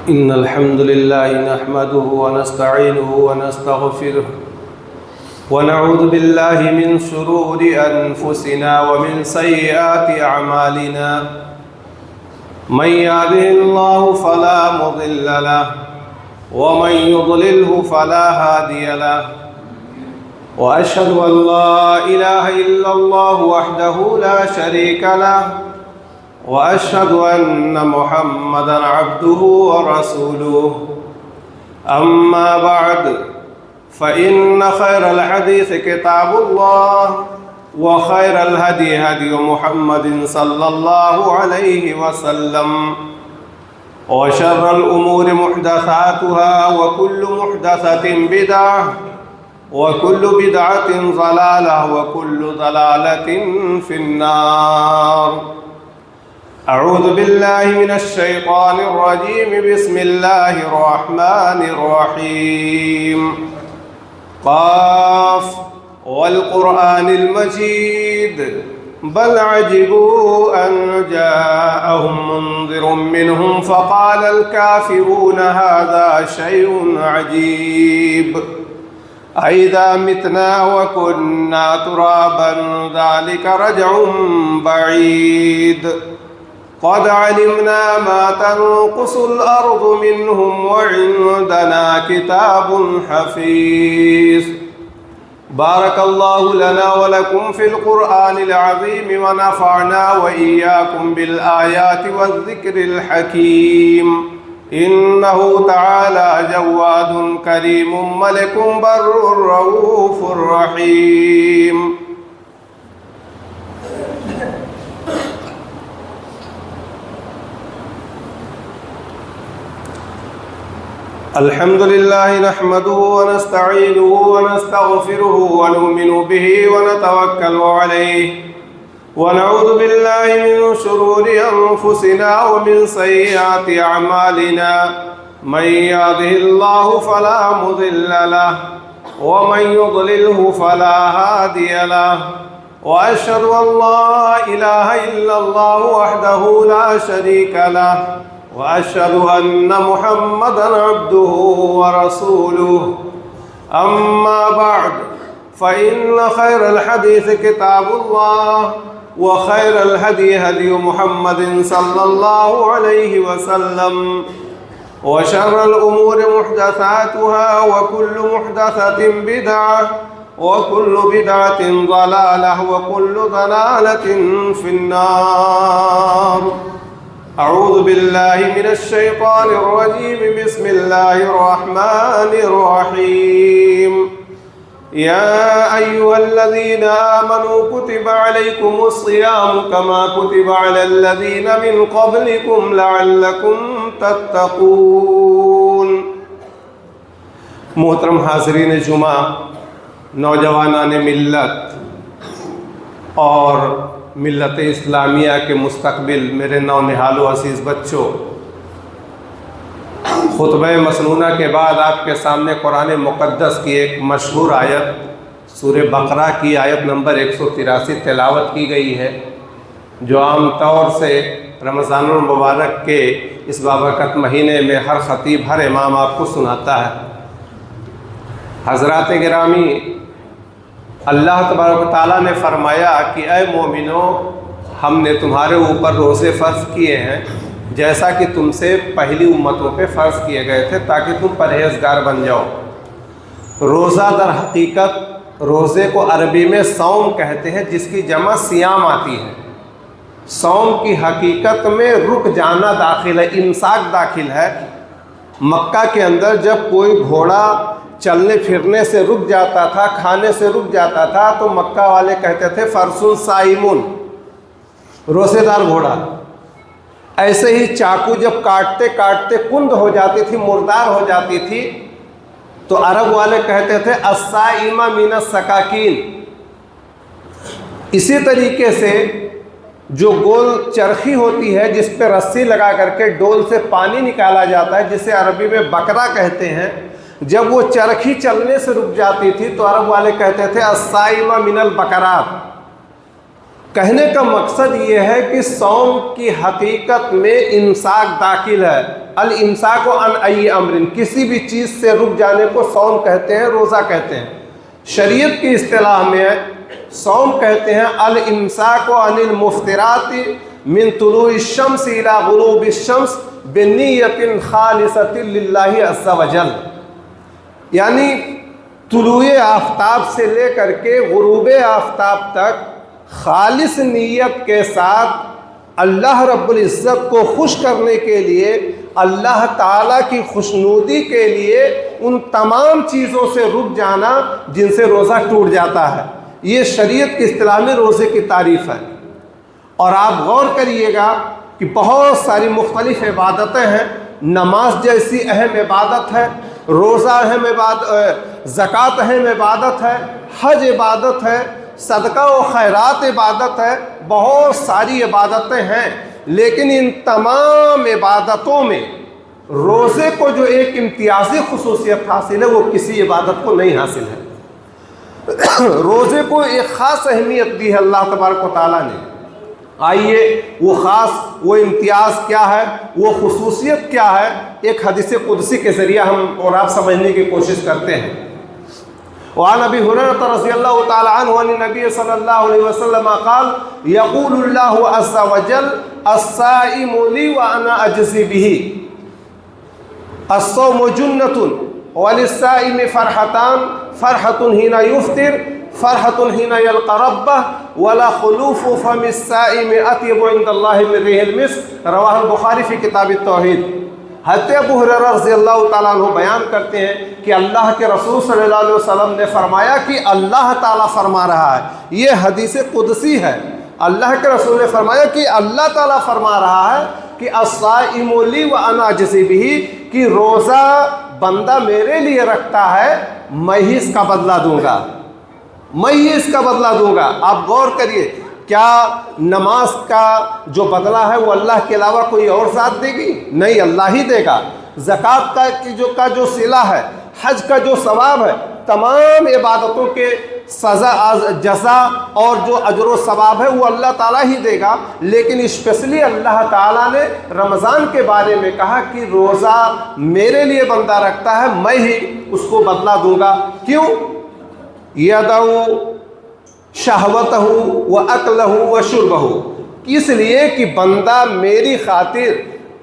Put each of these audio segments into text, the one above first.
إن الحمد لله نحمده ونستعينه ونستغفره ونعوذ بالله من شرور أنفسنا ومن سيئات أعمالنا من يهده الله فلا مضل له ومن يضلله فلا هادي له وأشهد أن لا إله إلا الله وحده لا شريك له وأشهد أن محمدًا عبده ورسوله أما بعد فإن خير الحديث كتاب الله وخير الهدي هدي محمد صلى الله عليه وسلم وشر الأمور محدثاتها وكل محدثة بدعة وكل بدعة ضلالة وكل ضلالة في النار. أعوذ بالله من الشيطان الرجيم. بسم الله الرحمن الرحيم. قاف والقرآن المجيد بل عجبوا أن جاءهم منذر منهم فقال الكافرون هذا شيء عجيب أإذا متنا وكنا ترابا ذلك رجع بعيد قد علمنا ما تنقص الأرض منهم وعندنا كتاب حفيظ. بارك الله لنا ولكم في القرآن العظيم ونفعنا وإياكم بالآيات والذكر الحكيم. إنه تعالى جواد كريم ملك بر رؤوف رحيم. الحمد لله نحمده ونستعينه ونستغفره ونؤمن به ونتوكل عليه ونعوذ بالله من شرور أنفسنا ومن سيئات أعمالنا من يهده الله فلا مضل له ومن يضلله فلا هادي له وأشهد أن لا إله إلا الله وحده لا شريك له وأشهد أن محمدًا عبده ورسوله. أما بعد فإن خير الحديث كتاب الله وخير الهدي هدي محمد صلى الله عليه وسلم وشر الأمور محدثاتها وكل محدثة بدعة وكل بدعة ضلالة وكل ضلالة في النار. أعوذ بالله من الشيطان الرجيم. بسم الله الرحمن الرحيم. يا أيها الذين آمنوا كتب عليكم الصيام كما كتب على الذين من قبلكم لعلكم تتقون. محترم حاضرین جمعہ، نوجوانان ملت اور ملت اسلامیہ کے مستقبل، میرے نونہال و عزیز بچوں، خطبہ مسنونہ کے بعد آپ کے سامنے قرآن مقدس کی ایک مشہور آیت سورہ بقرہ کی آیت نمبر 183 تلاوت کی گئی ہے، جو عام طور سے رمضان المبارک کے اس بابرکت مہینے میں ہر خطیب، ہر امام آپ کو سناتا ہے. حضرات گرامی، اللہ تبارک و تعالیٰ نے فرمایا کہ اے مومنو، ہم نے تمہارے اوپر روزے فرض کیے ہیں جیسا کہ تم سے پہلی امتوں پہ فرض کیے گئے تھے تاکہ تم پرہیزگار بن جاؤ. روزہ در حقیقت روزے کو عربی میں صوم کہتے ہیں، جس کی جمع صیام آتی ہے. صوم کی حقیقت میں رک جانا داخل ہے، امساک داخل ہے. مکہ کے اندر جب کوئی گھوڑا چلنے پھرنے سے رک جاتا تھا، کھانے سے رک جاتا تھا، تو مکہ والے کہتے تھے فرسن صائمون، روزے دار گھوڑا. ایسے ہی چاقو جب کاٹتے کاٹتے کند ہو جاتی تھی، مردار ہو جاتی تھی، تو عرب والے کہتے تھے الصائم من السکاکین. اسی طریقے سے جو گول چرخی ہوتی ہے جس پہ رسی لگا کر کے ڈول سے پانی نکالا جاتا ہے، جسے عربی میں بکرا کہتے ہیں، جب وہ چرخی چلنے سے رک جاتی تھی تو عرب والے کہتے تھے الصائم من البقرات. کہنے کا مقصد یہ ہے کہ صوم کی حقیقت میں امساک داخل ہے۔ الامساک عن ای امر، کسی بھی چیز سے رک جانے کو صوم کہتے ہیں، روزہ کہتے ہیں۔ شریعت کی اصطلاح میں صوم کہتے ہیں الامساک عن المفطرات من طلوع الشمس الى غروب الشمس بنیت خالصۃ للہ عز وجل، یعنی طلوع آفتاب سے لے کر کے غروب آفتاب تک خالص نیت کے ساتھ اللہ رب العزت کو خوش کرنے کے لیے، اللہ تعالیٰ کی خوشنودی کے لیے ان تمام چیزوں سے رک جانا جن سے روزہ ٹوٹ جاتا ہے۔ یہ شریعت کی اصطلاح میں روزے کی تعریف ہے۔ اور آپ غور کریے گا کہ بہت ساری مختلف عبادتیں ہیں، نماز جیسی اہم عبادت ہے، روزہ اہم عبادت، زکوٰۃ اہم عبادت ہے، حج عبادت ہے، صدقہ و خیرات عبادت ہے، بہت ساری عبادتیں ہیں، لیکن ان تمام عبادتوں میں روزے کو جو ایک امتیازی خصوصیت حاصل ہے وہ کسی عبادت کو نہیں حاصل ہے۔ روزے کو ایک خاص اہمیت دی ہے اللہ تبارک و تعالیٰ نے۔ آئیے وہ خاص، وہ امتیاز کیا ہے، وہ خصوصیت کیا ہے، ایک حدیث قدسی کے ذریعہ ہم اور آپ سمجھنے کی کوشش کرتے ہیں۔ وعن ابی ہریرہ رضی اللہ تعالی عنہ عن النبی صلی اللہ علیہ وسلم قال یقول اللہ عز وجل الصائم لی وانا اجزی بہ، الصوم جنۃ وللصائم فرحتان، فرحۃ حین یفطر، فرحۃ حین یلقی ربہ، ولا خلوف فم الصائم اطیب عند اللہ من ریح المسک، رواہ البخاری فی کتاب التوحید۔ حضرت ابو ہریرہ رضی اللہ تعالیٰ عنہ بیان کرتے ہیں کہ اللہ کے رسول صلی اللہ علیہ وسلم نے فرمایا کہ اللہ تعالیٰ فرما رہا ہے، یہ حدیث قدسی ہے۔ اللہ کے رسول نے فرمایا کہ اللہ تعالیٰ فرما رہا ہے کہ الصائم لی وانا اجزی بہ، کہ روزہ بندہ میرے لیے رکھتا ہے، میں ہی اس کا بدلہ دوں گا، میں ہی اس کا بدلہ دوں گا۔ آپ غور کریے، کیا نماز کا جو بدلہ ہے وہ اللہ کے علاوہ کوئی اور ذات دے گی؟ نہیں، اللہ ہی دے گا۔ زکوٰۃ کا جو صلہ ہے، حج کا جو ثواب ہے، تمام عبادتوں کے سزا، جزا اور جو اجر و ثواب ہے وہ اللہ تعالیٰ ہی دے گا۔ لیکن اسپیشلی اللہ تعالیٰ نے رمضان کے بارے میں کہا کہ روزہ میرے لیے بندہ رکھتا ہے، میں ہی اس کو بدلہ دوں گا۔ کیوں؟ یدعو شہوتہ و اکلہ و شربہ، اس لیے کہ بندہ میری خاطر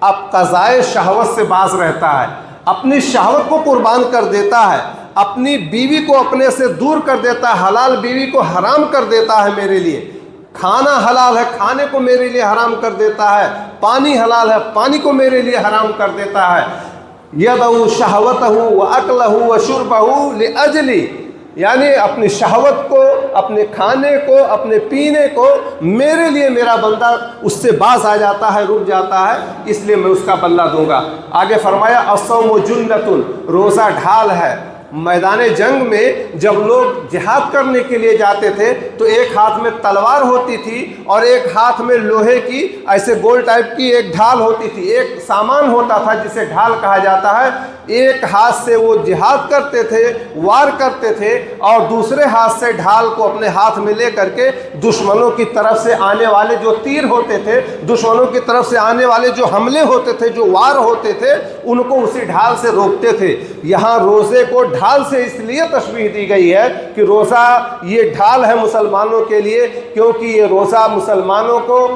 اب قضائے شہوت سے باز رہتا ہے، اپنی شہوت کو قربان کر دیتا ہے، اپنی بیوی کو اپنے سے دور کر دیتا ہے، حلال بیوی کو حرام کر دیتا ہے میرے لیے، کھانا حلال ہے کھانے کو میرے لیے حرام کر دیتا ہے، پانی حلال ہے پانی کو میرے لیے حرام کر دیتا ہے۔ یدعو شہوتہ و اکلہ و شربہ لاجلی، یعنی اپنی شہوت کو، اپنے کھانے کو، اپنے پینے کو میرے لیے میرا بندہ اس سے باز آ جاتا ہے، رک جاتا ہے، اس لیے میں اس کا بدلہ دوں گا۔ آگے فرمایا الصوم جنۃ، روزہ ڈھال ہے۔ میدان جنگ میں جب لوگ جہاد کرنے کے لیے جاتے تھے تو ایک ہاتھ میں تلوار ہوتی تھی اور ایک ہاتھ میں لوہے کی ایسے گول ٹائپ کی ایک ڈھال ہوتی تھی، ایک سامان ہوتا تھا جسے ڈھال کہا جاتا ہے۔ ایک ہاتھ سے وہ جہاد کرتے تھے، وار کرتے تھے، اور دوسرے ہاتھ سے ڈھال کو اپنے ہاتھ میں لے کر کے دشمنوں کی طرف سے آنے والے جو تیر ہوتے تھے، دشمنوں کی طرف سے آنے والے جو حملے ہوتے تھے، جو وار ہوتے تھے، ان کو اسی ڈھال سے روکتے تھے۔ یہاں روزے کو ڈھال سے اس لیے تشبیہ دی گئی ہے کہ روزہ یہ ڈھال ہے مسلمانوں کے لیے، کیونکہ یہ روزہ مسلمانوں کو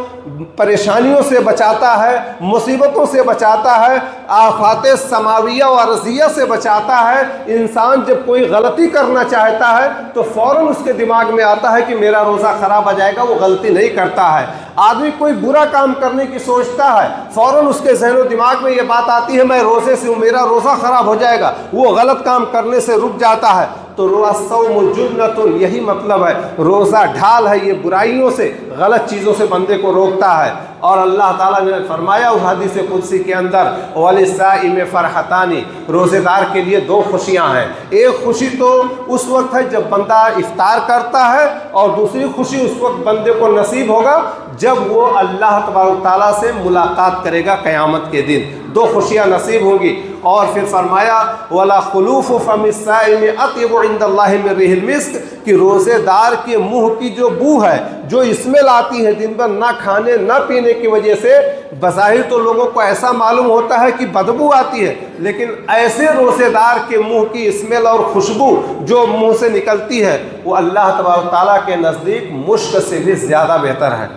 پریشانیوں سے بچاتا ہے، مصیبتوں سے بچاتا ہے، آفات سماویہ و ارضیہ سے بچاتا ہے۔ انسان جب کوئی غلطی کرنا چاہتا ہے تو فوراً اس کے دماغ میں آتا ہے کہ میرا روزہ خراب ہو جائے گا، وہ غلطی نہیں کرتا ہے۔ آدمی کوئی برا کام کرنے کی سوچتا ہے، فوراً اس کے ذہن و دماغ میں یہ بات آتی ہے میں روزے سے ہوں، میرا روزہ خراب ہو جائے گا، وہ غلط کام کرنے سے رک جاتا ہے۔ تو الصوم جنۃ، یہی مطلب ہے، روزہ ڈھال ہے، یہ برائیوں سے، غلط چیزوں سے بندے کو روکتا ہے۔ اور اللہ تعالیٰ نے فرمایا اس حدیث قدسی کے اندر وَلِلصَّائِمِ فَرْحَتَانِ، روزے دار کے لیے دو خوشیاں ہیں۔ ایک خوشی تو اس وقت ہے جب بندہ افطار کرتا ہے، اور دوسری خوشی اس وقت بندے کو نصیب ہوگا جب وہ اللہ تبارک تعالیٰ سے ملاقات کرے گا قیامت کے دن۔ दो खुशियाँ नसीब होंगी। और फिर फरमाया वला खुलूफ फम साइम अत्यब इंदल्लाहि मिन रिहिल मिस्क, कि रोज़ेदार के मुंह की जो बू है, जो स्मेल आती है दिन भर ना खाने ना पीने की वजह से, बज़ाहिर तो लोगों को ऐसा मालूम होता है कि बदबू आती है, लेकिन ऐसे रोज़ेदार के मुंह की स्मेल और खुशबू जो मुंह से निकलती है वो अल्लाह तबारक ताला के नज़दीक मुश्क से भी ज़्यादा बेहतर है।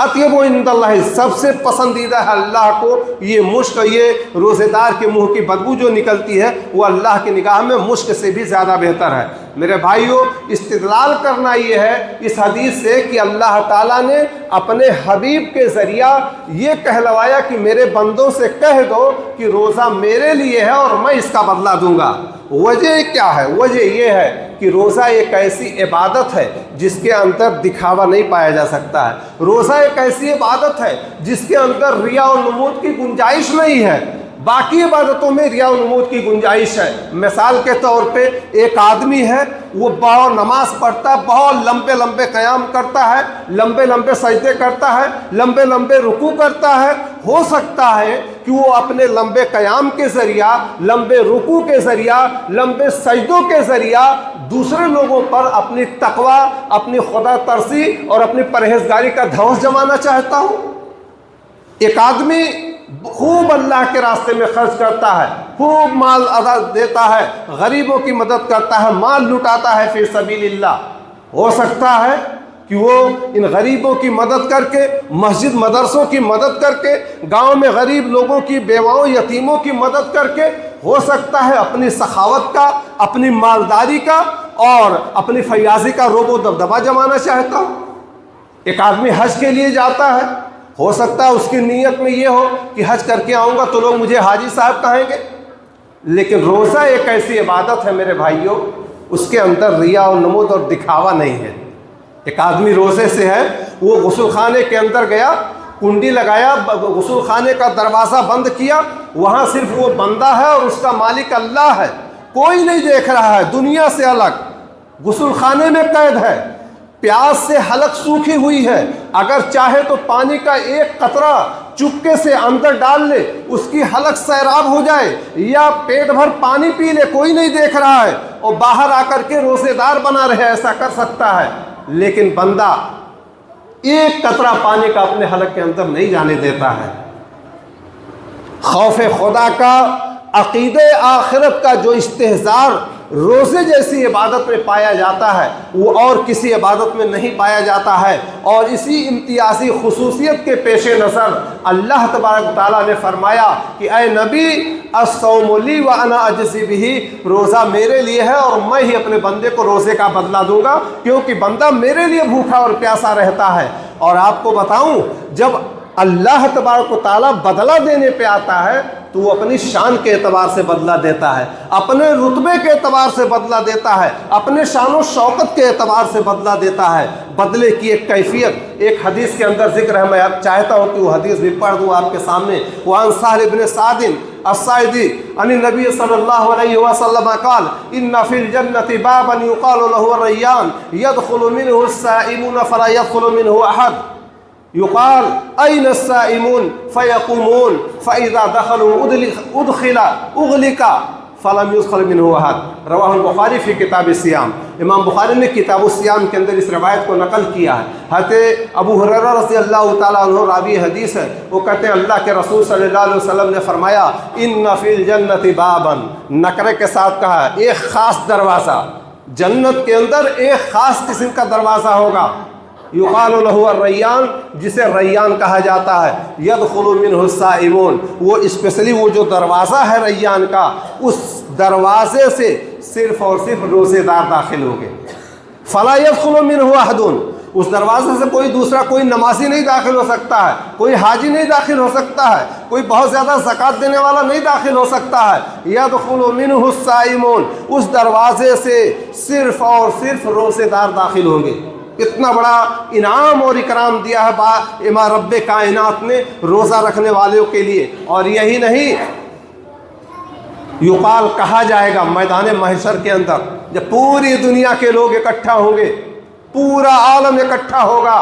अत्यब इंदल्लाहि, सबसे पसंदीदा है अल्लाह को ये मुश्क, ये रोज़ेदार के मुंह की बदबू जो निकलती है वो अल्लाह की निगाह में मुश्क से भी ज़्यादा बेहतर है। मेरे भाइयों, इस्तिदलाल करना ये है इस हदीस से कि अल्लाह ताला ने अपने हबीब के ज़रिया ये कहलवाया कि मेरे बंदों से कह दो कि रोज़ा मेरे लिए है और मैं इसका बदला दूंगा। वजह क्या है? वजह ये है कि रोज़ा एक ऐसी इबादत है जिसके अंदर दिखावा नहीं पाया जा सकता है। रोज़ा एक ऐसी इबादत है जिसके अंदर रिया और नमूद की गुंजाइश नहीं है। बाकी इबादतों में रिया और नमूद की गुंजाइश है। मिसाल के तौर पे एक आदमी है, वो बहुत नमाज पढ़ता है, बहुत लंबे लंबे क़याम करता है, लंबे लंबे सजदे करता है, लंबे लंबे रुकू करता है। हो सकता है कि वो अपने लंबे क़याम के ज़रिया, लंबे रुकू के ज़रिया, लंबे सजदों के ज़रिया दूसरे लोगों पर अपनी तकवा, अपनी खुदा तरसी और अपनी परहेजगारी का धौंस जमाना चाहता हो। एक आदमी खूब अल्लाह के रास्ते में खर्च करता है, खूब माल अदा देता है, गरीबों की मदद करता है, माल लुटाता है फी सबीलिल्लाह। हो सकता है कि वो इन गरीबों की मदद करके, मस्जिद मदरसों की मदद करके, गांव में गरीब लोगों की बेवाओं यतीमों की मदद करके, हो सकता है अपनी सखावत का, अपनी मालदारी का और अपनी फयाजी का रोबो दबदबा जमाना चाहता हो। एक आदमी हज के लिए जाता है, हो सकता है उसकी नीयत में ये हो कि हज करके आऊँगा तो लोग मुझे हाजी साहब कहेंगे। लेकिन रोज़ा एक ऐसी इबादत है मेरे भाइयों, उसके अंदर रिया और नमूद और दिखावा नहीं है। एक आदमी रोज़े से है, वो गुस्ल खाने के अंदर गया, कुंडी लगाया, गुस्ल खाने का दरवाज़ा बंद किया, वहाँ सिर्फ वो बंदा है और उसका मालिक अल्लाह है, कोई नहीं देख रहा है, दुनिया से अलग, गुस्ल खाने में कैद है, प्यास से हलक सूखी हुई है, अगर चाहे तो पानी का एक कतरा चुपके से अंदर डाल ले, उसकी हलक सैराब हो जाए, या पेट भर पानी पी ले, कोई नहीं देख रहा है, और बाहर आकर के रोज़ेदार बना रहे, ऐसा कर सकता है। लेकिन बंदा एक कतरा पानी का अपने हलक के अंदर नहीं जाने देता है। खौफ खुदा का, अक़ीदे आखिरत का जो इस्तेहज़ार रोज़े जैसी इबादत में पाया जाता है वो और किसी इबादत में नहीं पाया जाता है। और इसी इम्तियाज़ी खुसूसियत के पेश नज़र अल्लाह तबारक ताला ने फरमाया कि ऐ नबी, अस्सौमु ली व अना अजज़ी बिही, रोज़ा मेरे लिए है और मैं ही अपने बंदे को रोज़े का बदला दूंगा, क्योंकि बंदा मेरे लिए भूखा और प्यासा रहता है। और आपको बताऊं, जब अल्लाह तबारक ताला बदला देने पे आता है तो वो अपनी शान के एतबार से बदला देता है, अपने रुतबे के एतबार से बदला देता है, अपने शान और शौकत के एतबार से बदला देता है। बदले की एक कैफियत एक हदीस के अंदर जिक्र है, मैं अब चाहता हूँ कि वो हदीस भी पढ़ दूँ आपके सामने। वह साहिब इब्न सादिन अस्साइदी अन नबी सल्लल्लाहु अलैहि वसल्लम क़ाल इन्ना फ़िल जन्नति बाबन युक़ालु लहु रय्यान यदख़ुलु मिन्हु अस्साइमून फ़ला यदख़ुलु मिन्हु अहद युक़ाल अय्न साइमून फ़यक़ूमून फ़इज़ा दख़लू उदख़िला उग़लिक़ा फ़लम युदख़ल मिन्हु अहद। रवाहुल बुख़ारी फ़ी किताब सियाम। इमाम बुख़ारी ने किताब सियाम के अंदर इस रवायत को नकल किया है। हज़रत अबू हुरैरा रज़ियल्लाहु ताला अन्हु रावी हदीस है, वो कहते हैं अल्लाह के रसूल सल्लल्लाहु अलैहि वसल्लम ने फरमाया इन्ना फ़िल जन्नति बाबन, नकरे के साथ कहा एक ख़ास दरवाज़ा, जन्नत के अंदर एक ख़ास किस्म का दरवाज़ा होगा, युक़ालु लहु अर्रय्यान, जिसे रय्यान कहा जाता है, यदख़ुलु मिन्हु साइमून, वो स्पेशली वो जो दरवाज़ा है रय्यान का, उस दरवाज़े से सिर्फ़ और सिर्फ रोज़ेदार दाखिल होंगे। फ़ला यदख़ुलु मिन्हु अहदुन, उस दरवाजे से कोई दूसरा, कोई नमाजी नहीं दाखिल हो सकता है, कोई हाजी नहीं दाखिल हो सकता है, कोई बहुत ज़्यादा ज़कात देने वाला नहीं दाखिल हो सकता है। यदख़ुलु मिन्हु साइमून, उस दरवाजे से सिर्फ़ और सिर्फ रोज़ेदार दाखिल होंगे। इतना बड़ा इनाम और इकराम दिया है इमा रब्बे कायनात ने रोज़ा रखने वालों के लिए। और यही नहीं, युक़ाल कहा जाएगा मैदान महशर के अंदर, जब पूरी दुनिया के लोग इकट्ठा होंगे, पूरा आलम इकट्ठा होगा,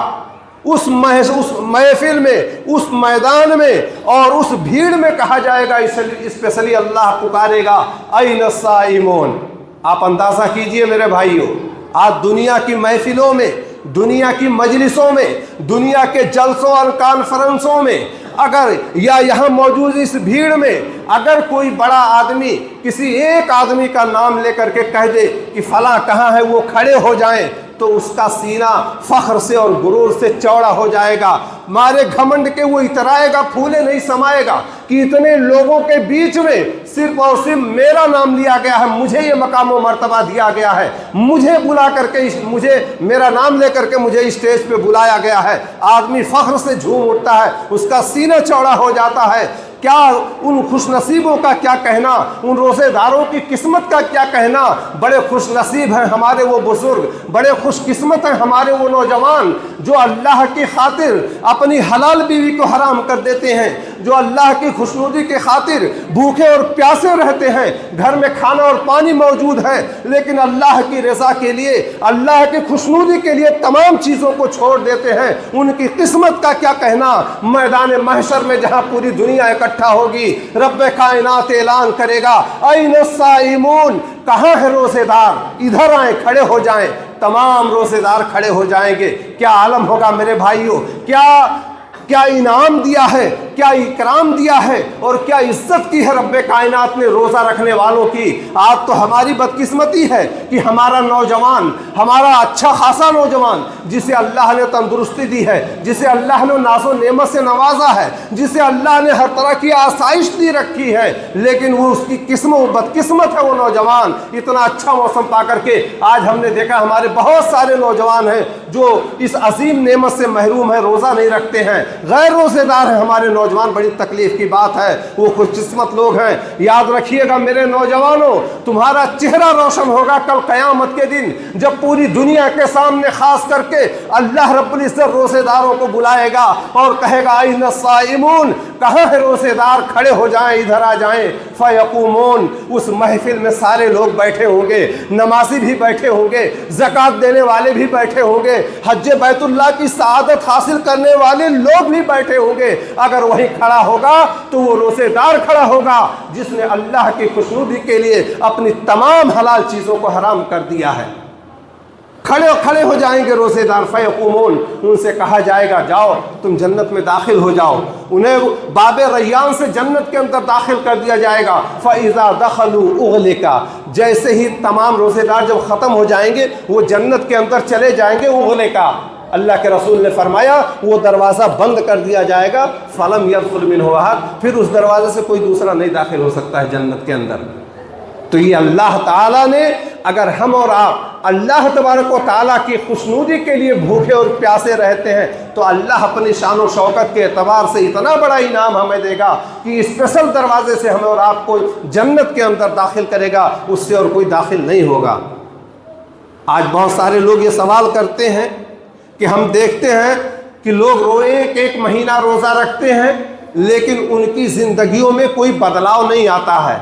उस महफिल में, उस मैदान में और उस भीड़ में कहा जाएगा, स्पेशली अल्लाह पुकारेगा ऐन साइमून। आप अंदाज़ा कीजिए मेरे भाइयों, आज दुनिया की महफिलों में, दुनिया की मजलिसों में, दुनिया के जलसों और कॉन्फ्रेंसों में अगर या यहाँ मौजूद इस भीड़ में अगर कोई बड़ा आदमी किसी एक आदमी का नाम लेकर के कह दे कि फलां कहाँ है, वो खड़े हो जाएं, तो उसका सीना फख्र से और गुरूर से चौड़ा हो जाएगा। मारे घमंड के वो इतराएगा, फूले नहीं समाएगा कि इतने लोगों के बीच में सिर्फ और सिर्फ मेरा नाम लिया गया है, मुझे ये मकाम व मर्तबा दिया गया है, मुझे बुला करके, मुझे मेरा नाम लेकर के मुझे स्टेज पे बुलाया गया है। आदमी फख्र से झूम उठता है, उसका सीना चौड़ा हो जाता है। क्या उन खुशनसीबों का क्या कहना, उन रोज़ेदारों की किस्मत का क्या कहना। बड़े खुशनसीब हैं हमारे वो बुजुर्ग, बड़े खुशकिस्मत हैं हमारे वो नौजवान जो अल्लाह की खातिर अपनी हलाल बीवी को हराम कर देते हैं, जो अल्लाह की खुशनुदी के खातिर भूखे और प्यासे रहते हैं। घर में खाना और पानी मौजूद है, लेकिन अल्लाह की रज़ा के लिए, अल्लाह की खुशनुदी के लिए तमाम चीज़ों को छोड़ देते हैं। उनकी किस्मत का क्या कहना। मैदान महशर में जहाँ पूरी दुनिया इकट्ठा होगी, रब्बे कायनात ऐलान करेगा ऐन साइमून, कहाँ है रोज़ेदार, इधर आए, खड़े हो जाएं। तमाम रोज़ेदार खड़े हो जाएंगे। क्या आलम होगा मेरे भाइयों, क्या इनाम दिया है, क्या इकराम दिया है और क्या इज्जत की है रब्बे कायनात ने रोज़ा रखने वालों की। आज तो हमारी बदकिस्मती है कि हमारा नौजवान, हमारा अच्छा खासा नौजवान जिसे अल्लाह ने तंदुरुस्ती दी है, जिसे अल्लाह ने नाज़ो नेमत से नवाजा है, जिसे अल्लाह ने हर तरह की आसाइश दी रखी है, लेकिन वो उसकी किस्मत बदकिस्मत है वो नौजवान। इतना अच्छा मौसम पा करके आज हमने देखा हमारे बहुत सारे नौजवान हैं जो इस अजीम नेमत से महरूम है, रोज़ा नहीं रखते हैं, गैर रोज़ेदार हैं हमारे नौजवान। बड़ी तकलीफ की बात है, वो खुशकिस्मत लोग हैं। याद रखिएगा मेरे नौजवानों, तुम्हारा चेहरा रोशन होगा कल क़यामत के दिन, जब पूरी दुनिया के सामने खास करके अल्लाह रब्बुल इज्जत रोज़ेदारों को बुलाएगा और कहेगा ऐन साइमून, कहाँ है रोज़ेदार, खड़े हो जाएं, इधर आ जाएं। फ़यक़ूमून, उस महफिल में सारे लोग बैठे होंगे, नमाजी भी बैठे होंगे, ज़कात देने वाले भी बैठे होंगे, हज बैतुल्लाह की सआदत हासिल करने वाले लोग भी बैठे होंगे। अगर वही खड़ा होगा तो वो रोज़ेदार खड़ा होगा जिसने अल्लाह की खुशनुदी के लिए अपनी तमाम हलाल चीज़ों को हराम कर दिया है। खड़े हो जाएंगे रोज़ेदार। फ़यक़ूमून, उनसे कहा जाएगा जाओ तुम जन्नत में दाखिल हो जाओ। उन्हें बाबे रैयान से जन्नत के अंदर दाखिल कर दिया जाएगा। फ़इज़ा दखलू उग़लिका, जैसे ही तमाम रोज़ेदार जब ख़त्म हो जाएंगे वो जन्नत के अंदर चले जाएंगे। उग़लिका, अल्लाह के रसूल ने फरमाया वो दरवाज़ा बंद कर दिया जाएगा। फ़लम यदखुल मिन्हु अहद, फिर उस दरवाज़े से कोई दूसरा नहीं दाखिल हो सकता है जन्नत के अंदर। तो ये अल्लाह ताला ने, अगर हम और आप अल्लाह तबारक व ताला की खुशनुदी के लिए भूखे और प्यासे रहते हैं तो अल्लाह अपनी शान और शौकत के एतबार से इतना बड़ा इनाम हमें देगा कि स्पेशल दरवाजे से हमें और आपको जन्नत के अंदर दाखिल करेगा, उससे और कोई दाखिल नहीं होगा। आज बहुत सारे लोग ये सवाल करते हैं कि हम देखते हैं कि लोग एक महीना रोज़ा रखते हैं लेकिन उनकी ज़िंदगियों में कोई बदलाव नहीं आता है।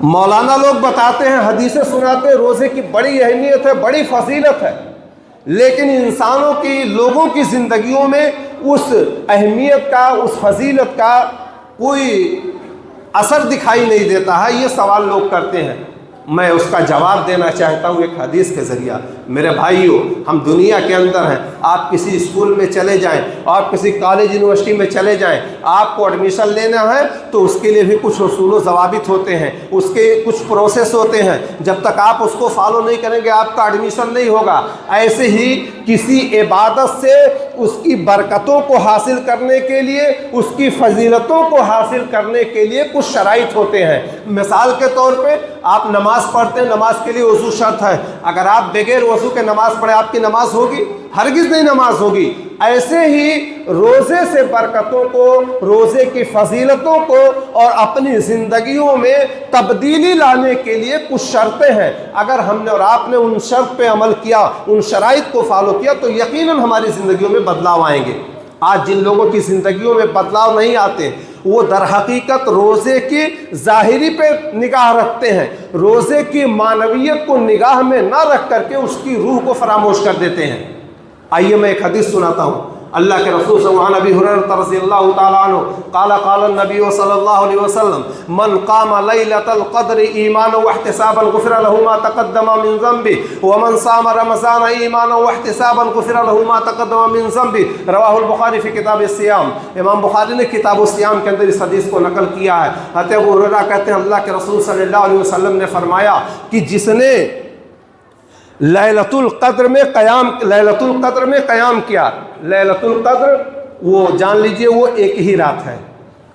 मौलाना लोग बताते हैं, हदीसें सुनाते हैं, रोज़े की बड़ी अहमियत है, बड़ी फजीलत है, लेकिन इंसानों की, लोगों की ज़िंदगियों में उस अहमियत का, उस फजीलत का कोई असर दिखाई नहीं देता है। ये सवाल लोग करते हैं, मैं उसका जवाब देना चाहता हूँ एक हदीस के ज़रिया। मेरे भाइयों, हम दुनिया के अंदर हैं, आप किसी स्कूल में चले जाएं, आप किसी कॉलेज यूनिवर्सिटी में चले जाएं, आपको एडमिशन लेना है तो उसके लिए भी कुछ उसूल व ज़वाबित होते हैं, उसके कुछ प्रोसेस होते हैं। जब तक आप उसको फॉलो नहीं करेंगे आपका एडमिशन नहीं होगा। ऐसे ही किसी इबादत से उसकी बरकतों को हासिल करने के लिए, उसकी फजीलतों को हासिल करने के लिए कुछ शराइत होते हैं। मिसाल के तौर पे आप नमाज़ पढ़ते हैं, नमाज के लिए वज़ू शर्त है। अगर आप बगैर वज़ू के नमाज़ पढ़े आपकी नमाज होगी? हरगिज़ नहीं नमाज होगी। ऐसे ही रोज़े से बरकतों को, रोज़े की फजीलतों को और अपनी ज़िंदगियों में तब्दीली लाने के लिए कुछ शर्तें हैं। अगर हमने और आपने उन शर्त पे अमल किया, उन शराइत को फॉलो किया तो यकीनन हमारी ज़िंदगियों में बदलाव आएंगे। आज जिन लोगों की ज़िंदगियों में बदलाव नहीं आते वो दर हकीकत रोज़े की ज़ाहिरी पे निगाह रखते हैं, रोज़े की मानवियत को निगाह में ना रख करके उसकी रूह को फरामोश कर देते हैं। आइए मैं एक हदीस सुनाता हूँ। अल्लाह के रसूल सल्लल्लाहु अलैहि हुरैरा रज़ियल्लाहु ताला अन्हु क़ाला क़ाला नबी सल्लल्लाहु अलैहि वसल्लम मन क़ाम लैलतल क़द्र ईमानन व इहतिसाबन गुफ़िरा लहू मा तक़द्दम मिन ज़ंबि व मन साम रमज़ान ईमानन व इहतिसाबन गुफ़िरा लहू मा तक़द्दम मिन ज़ंबि रवाहुल बुखारी फ़ी किताब सियाम। इमाम बुखारी ने किताब सियाम के अंदर इस हदीस को नकल किया है। हज़रत अबू हुरैरा कहते हैं अल्लाह के रसूल सल्लल्लाहु अलैहि वसल्लम ने फरमाया कि जिसने लैलतुल क़द्र में क़याम किया, लैलतुल क़द्र वो जान लीजिए वो एक ही रात है,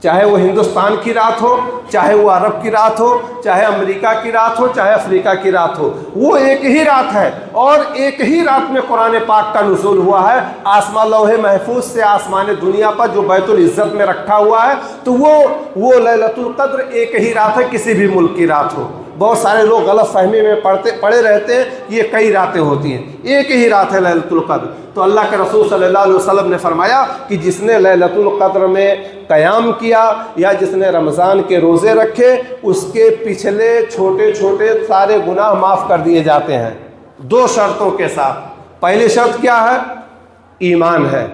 चाहे वो हिंदुस्तान की रात हो, चाहे वो अरब की रात हो, चाहे अमेरिका की रात हो, चाहे अफ्रीका की रात हो, वो एक ही रात है। और एक ही रात में कुरान पाक का नुज़ूल हुआ है आसमान लौहे महफूज से आसमान दुनिया पर जो बैतुल इज़्ज़त में रखा हुआ है। तो वो लैलतुल क़द्र एक ही रात है, किसी भी मुल्क की रात हो। बहुत सारे लोग गलत फहमी में पड़े रहते हैं, ये कई रातें होती हैं, एक ही रात है लैलतुल क़द्र। तो अल्लाह के रसूल सल्लल्लाहु अलैहि वसल्लम ने फरमाया कि जिसने लैलतुल क़द्र में क़याम किया या जिसने रमज़ान के रोज़े रखे, उसके पिछले छोटे छोटे सारे गुनाह माफ़ कर दिए जाते हैं, 2 शर्तों के साथ। पहली शर्त क्या है? ईमान है।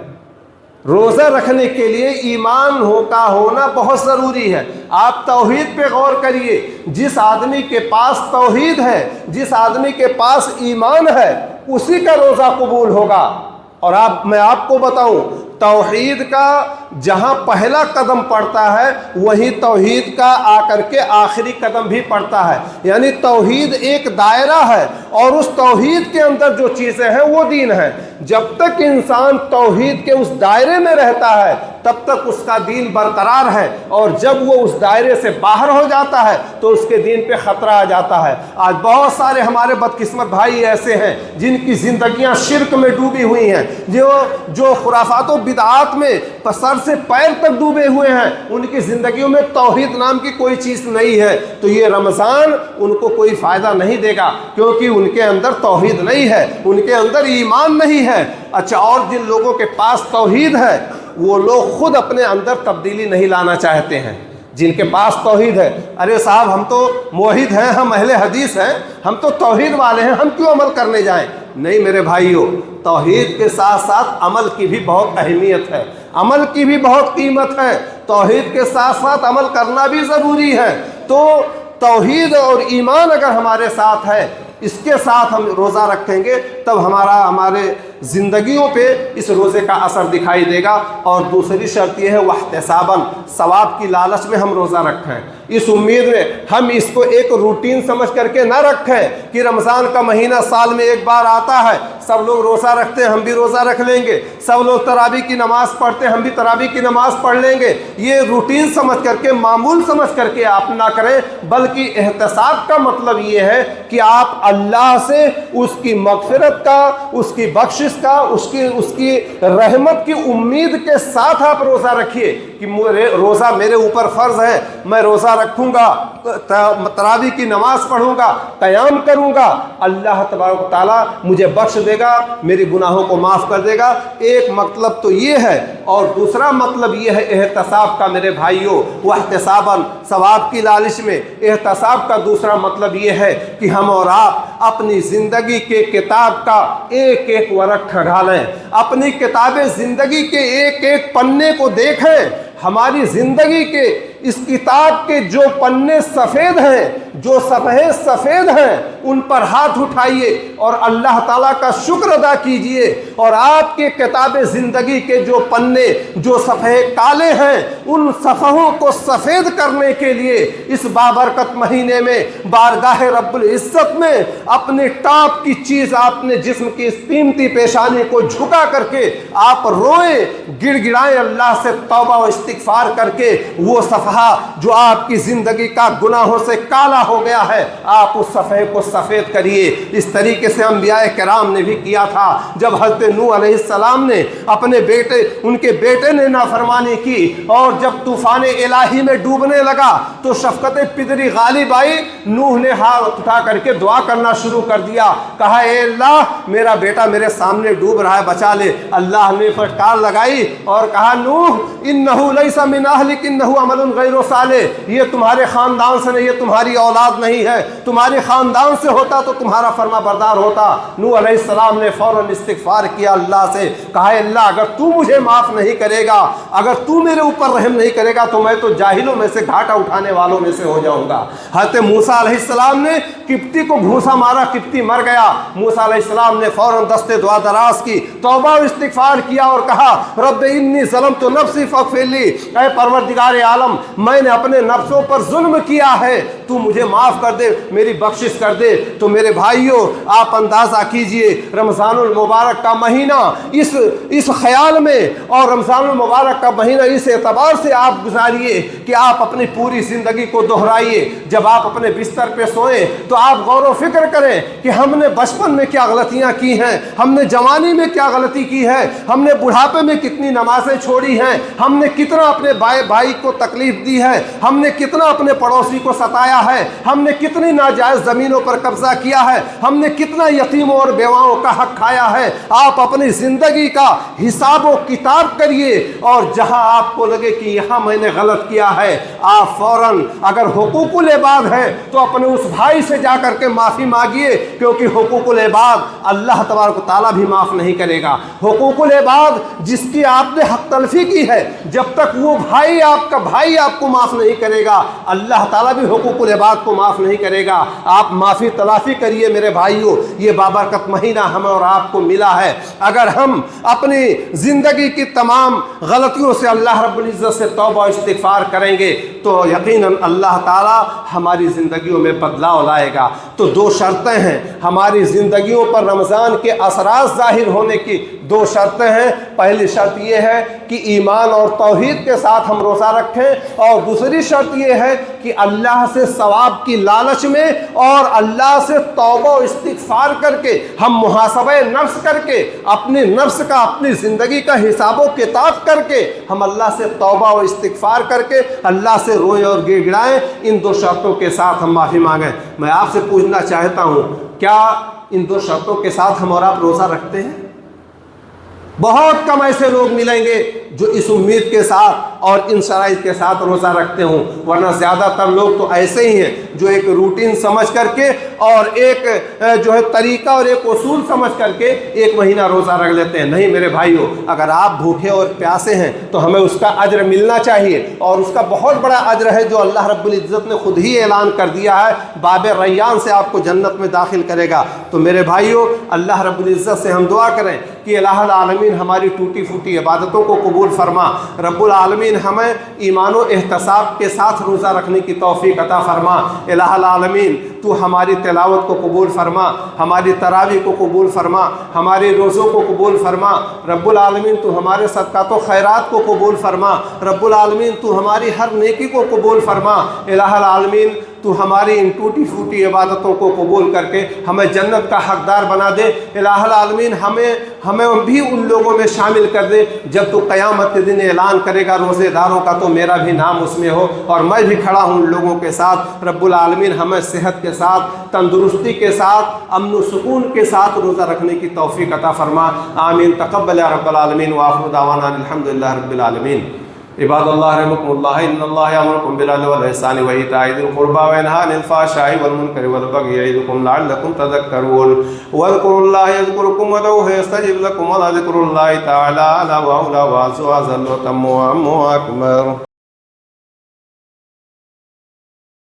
रोज़ा रखने के लिए ईमान का होना बहुत ज़रूरी है। आप तौहीद पे गौर करिए, जिस आदमी के पास तौहीद है, जिस आदमी के पास ईमान है, उसी का रोज़ा कबूल होगा। और मैं आपको बताऊं, तौहीद का जहां पहला कदम पड़ता है वहीं तौहीद का आकर के आखिरी कदम भी पड़ता है। यानी तौहीद एक दायरा है और उस तौहीद के अंदर जो चीज़ें हैं वो दीन है। जब तक इंसान तौहीद के उस दायरे में रहता है तब तक उसका दीन बरकरार है, और जब वो उस दायरे से बाहर हो जाता है तो उसके दीन पे ख़तरा आ जाता है। आज बहुत सारे हमारे बदकिस्मत भाई ऐसे हैं जिनकी ज़िंदगियां शिर्क में डूबी हुई हैं, जो खुराफात बिदआत में सर से पैर तक डूबे हुए हैं, उनकी ज़िंदगियों में तौहीद नाम की कोई चीज़ नहीं है। तो ये रमज़ान उनको कोई फ़ायदा नहीं देगा, क्योंकि उनके अंदर तौहीद नहीं है, उनके अंदर ईमान नहीं है। अच्छा, और जिन लोगों के पास तौहीद है वो लोग खुद अपने अंदर तब्दीली नहीं लाना चाहते हैं। जिनके पास तौहीद है, अरे साहब हम तो मोहिद हैं, हम अहले हदीस हैं, हम तो तौहीद वाले हैं, हम क्यों अमल करने जाएं? नहीं मेरे भाइयों, तौहीद के साथ साथ अमल की भी बहुत अहमियत है, अमल की भी बहुत कीमत है। तौहीद के साथ साथ अमल करना भी ज़रूरी है। तो तौहीद और ईमान अगर हमारे साथ है, इसके साथ हम रोज़ा रखेंगे, तब हमारे ज़िंदगियों पे इस रोज़े का असर दिखाई देगा। और दूसरी शर्त यह है वहतिसाबन, सवाब की लालच में हम रोज़ा रखें। इस उम्मीद में हम इसको एक रूटीन समझ करके ना रखें कि रमज़ान का महीना साल में एक बार आता है, सब लोग रोज़ा रखते हैं, हम भी रोज़ा रख लेंगे, सब लोग तरावी की नमाज़ पढ़ते हैं, हम भी तरावी की नमाज़ पढ़ लेंगे। ये रूटीन समझ करके, मामूल समझ करके आप ना करें, बल्कि एहतसाब का मतलब ये है कि आप अल्लाह से उसकी मग़फ़िरत का, उसकी बख्शिश का, उसकी रहमत की उम्मीद के साथ आप रोज़ा रखिए कि रोज़ा मेरे ऊपर फ़र्ज़ है, मैं रोज़ा रखूँगा, तरावी की नमाज़ पढ़ूँगा, क़याम करूँगा, अल्लाह तबारक व तआला मुझे बख्श देगा, मेरे गुनाहों को माफ़ कर देगा। एक मतलब तो ये है, और दूसरा मतलब ये है एहतसाब का मेरे भाइयों, वहतिसाबन, सवाब की लालच में। एहतसाब का दूसरा मतलब ये है कि हम और आप अपनी ज़िंदगी के किताब का एक एक वर्क ढालें, अपनी किताबें ज़िंदगी के एक एक पन्ने को देखें। हमारी ज़िंदगी के इस किताब के जो पन्ने सफ़ेद हैं, जो सफ़हे सफ़ेद हैं, उन पर हाथ उठाइए और अल्लाह ताला का शुक्र अदा कीजिए। और आपके किताबे ज़िंदगी के जो पन्ने, जो सफ़हे काले हैं, उन सफ़हों को सफ़ेद करने के लिए इस बाबरकत महीने में बारगाह रब्बुल इज़्ज़त में अपने टॉप की चीज़, अपने जिस्म की इस कीमती पेशानी को झुका करके आप रोएं, गिड़गिड़ाएं, अल्लाह से तौबा व इस्तिग़फ़ार करके वो सफ़हा जो आपकी ज़िंदगी का गुनाहों से काला हो गया है, आप उस सफ़े को सफ़ेद करिए। इस तरीके से अंबियाए किराम ने भी किया था। जब हज़रत नूह अलैहिस्सलाम ने अपने उनके बेटे ने नाफरमानी की और जब तूफ़ान इलाही में डूबने लगा तो शफ़क़त पिदरी गालिब आई, नूह ने हाथ उठा करके दुआ करना शुरू कर दिया, कहा ए अल्लाह मेरा बेटा मेरे सामने डूब रहा है, बचा ले। अल्लाह ने फटकार लगाई और कहा इन्नहु लैसा मिन अहलिक इन्नहु अमलुन गैरु सालिह, ये तुम्हारे ख़ानदान से नहीं, ये तुम्हारी औलाद औलाद नहीं है, तुम्हारे ख़ानदान से होता तो तुम्हारा फर्मा बरदार होता। नूह अलैहिस्सलाम ने फ़ौरन इस्तिग़फ़ार किया अल्लाह से, कहा अल्लाह अगर तू मुझे माफ़ नहीं करेगा, अगर तू मेरे ऊपर रहम नहीं करेगा तो मैं तो जाहिलों में से, घाटा उठाने वालों में से हो जाऊँगा। हज़रत मूसा अलैहिस्सलाम ने किप्ती को घूंसा मारा, किप्ती मर गया। मूसा अलैहिस्सलाम ने फ़ौरन दस्ते दुआ दराज की, तौबा और इस्तिग़फ़ार किया और कहा रब्बि इन्नी ज़लमतु नफ़्सी फ़ग़फ़िर ली, ऐ परवरदिगार आलम मैंने अपने नफ्सों पर जुल्म किया है, तू मुझे माफ़ कर दे, मेरी बख्शिश कर दे। तो मेरे भाइयों आप अंदाज़ा कीजिए रमज़ानुल मुबारक का महीना इस ख्याल में, और रमज़ानुल मुबारक का महीना इस एतबार से आप गुजारिए कि आप अपनी पूरी ज़िंदगी को दोहराइए। जब आप अपने बिस्तर पे सोएं तो आप गौर व फिक्र करें कि हमने बचपन में क्या गलतियाँ की हैं, हमने जवानी में क्या गलती की है, हमने बुढ़ापे में कितनी नमाज़ें छोड़ी हैं, हमने कितना अपने भाई को तकलीफ़ दी है, हमने कितना अपने पड़ोसी को सताया है, हमने कितनी नाजायज़ ज़मीनों पर कब्ज़ा किया है, हमने कितना यतीमों और बेवाओं का हक खाया है। आप अपनी ज़िंदगी का हिसाब व किताब करिए, और जहां आपको लगे कि यहाँ मैंने गलत किया है, आप फ़ौरन अगर हुकूकुल इबाद है तो अपने उस भाई से जा कर के माफ़ी मांगिए, क्योंकि हुकूकुल इबाद अल्लाह तबारक व तआला भी माफ़ नहीं करेगा। हुकूकुल इबाद जिसकी आपने हक तलफ़ी की है, जब तक वो भाई आपका भाई आपको माफ़ नहीं करेगा, अल्लाह ताला भी हुकूकुल इबाद को माफ़ नहीं करेगा। आप माफ़ी तलाफ़ी करिए मेरे भाइयों, ये बाबरकत महीना हमें और आपको मिला है। अगर हम अपनी ज़िंदगी की तमाम गलतियों से अल्लाह रब्बुल इज़्ज़त से तौबा इस्तिग़फ़ार करेंगे तो यकीनन अल्लाह ताला हमारी ज़िंदगियों में बदलाव लाएगा। तो दो शर्तें हैं हमारी ज़िंदगियों पर रमज़ान के असरात ज़ाहिर होने की, दो शर्तें हैं। पहली शर्त यह है कि ईमान और तौहीद के साथ हम रोज़ा रखें, और दूसरी शर्त यह है कि अल्लाह से सवाब की लालच में और अल्लाह से तौबा और इस्तिग़फ़ार करके, हम मुहासबे नफ्स करके, अपने नफ्स का, अपनी ज़िंदगी का हिसाब किताब करके, हम अल्लाह से तौबा और इस्तिग़फ़ार करके अल्लाह से रोएं और गिड़गिड़ाएं। इन दो शर्तों के साथ हम माफ़ी मांगें। मैं आपसे पूछना चाहता हूँ, क्या इन दो शर्तों के साथ हम और आप रोज़ा रखते हैं? बहुत कम ऐसे लोग मिलेंगे जो इस उम्मीद के साथ और इन शराइत के साथ रोज़ा रखते हों, वरना ज़्यादातर लोग तो ऐसे ही हैं जो एक रूटीन समझ करके और एक जो है तरीका और एक उसूल समझ करके एक महीना रोज़ा रख लेते हैं। नहीं मेरे भाइयों, अगर आप भूखे और प्यासे हैं तो हमें उसका अज्र मिलना चाहिए, और उसका बहुत बड़ा अज्र है जो अल्लाह रब्बुल इज़्ज़त ने खुद ही ऐलान कर दिया है, बाब रैयान से आपको जन्नत में दाखिल करेगा। तो मेरे भाइयों, अल्लाह रब्बुल इज़्ज़त से हम दुआ करें कि इलाहुल आलमीन हमारी टूटी फूटी इबादतों को कबूल फरमा, रब्बुल आलमीन हमें ईमान व एहतसाब के साथ रोज़ा रखने की तौफीक अता फरमा। इलाहुल आलमीन तू हमारी तिलावत को कबूल फरमा, हमारी तरावी को कबूल फरमा, हमारे रोज़ों को कबूल फरमा। रब्बुल आलमीन तू हमारे सदक़ात व खैरात को कबूल फरमा। रब्बुल आलमीन तू हमारी हर नेकी को कबूल फरमा। इलाहुल आलमीन तू हमारी इन टूटी फूटी इबादतों को कबूल करके हमें जन्नत का हकदार बना दे। इलाहुल आलमीन हमें भी उन लोगों में शामिल कर दे जब तू क़यामत के दिन ऐलान करेगा रोज़ेदारों का, तो मेरा भी नाम उसमें हो और मैं भी खड़ा हूँ उन लोगों के साथ। रब्बुल आलमीन हमें सेहत के साथ, तंदुरुस्ती के साथ, अमन व सुकून के साथ रोज़ा रखने की तौफीक अता फरमा। आमीन। तक़ब्बल या रब्बल आलमीन व आखिरु दावाना अल्हम्दुलिल्लाहि रब्बिल आलमीन। इबादल्लाह रहमकुमुल्लाह, इन्नल्लाह यअमुरुकुम बिल अदलि वल इहसानि व ईताइ ज़िल क़ुर्बा व यनहा अनिल फ़हशाइ वल मुनकरि वल बग़yi यइज़ुकुम लअल्लकुम तज़क्करून। वज़्कुरुल्लाह यज़्कुरुकुम वदऊहु यस्तजिब लकुम व लज़िक्रुल्लाहि तआला अला व औला व अज़्ज़ व अजल्ल व अतम्मु व अक्बर।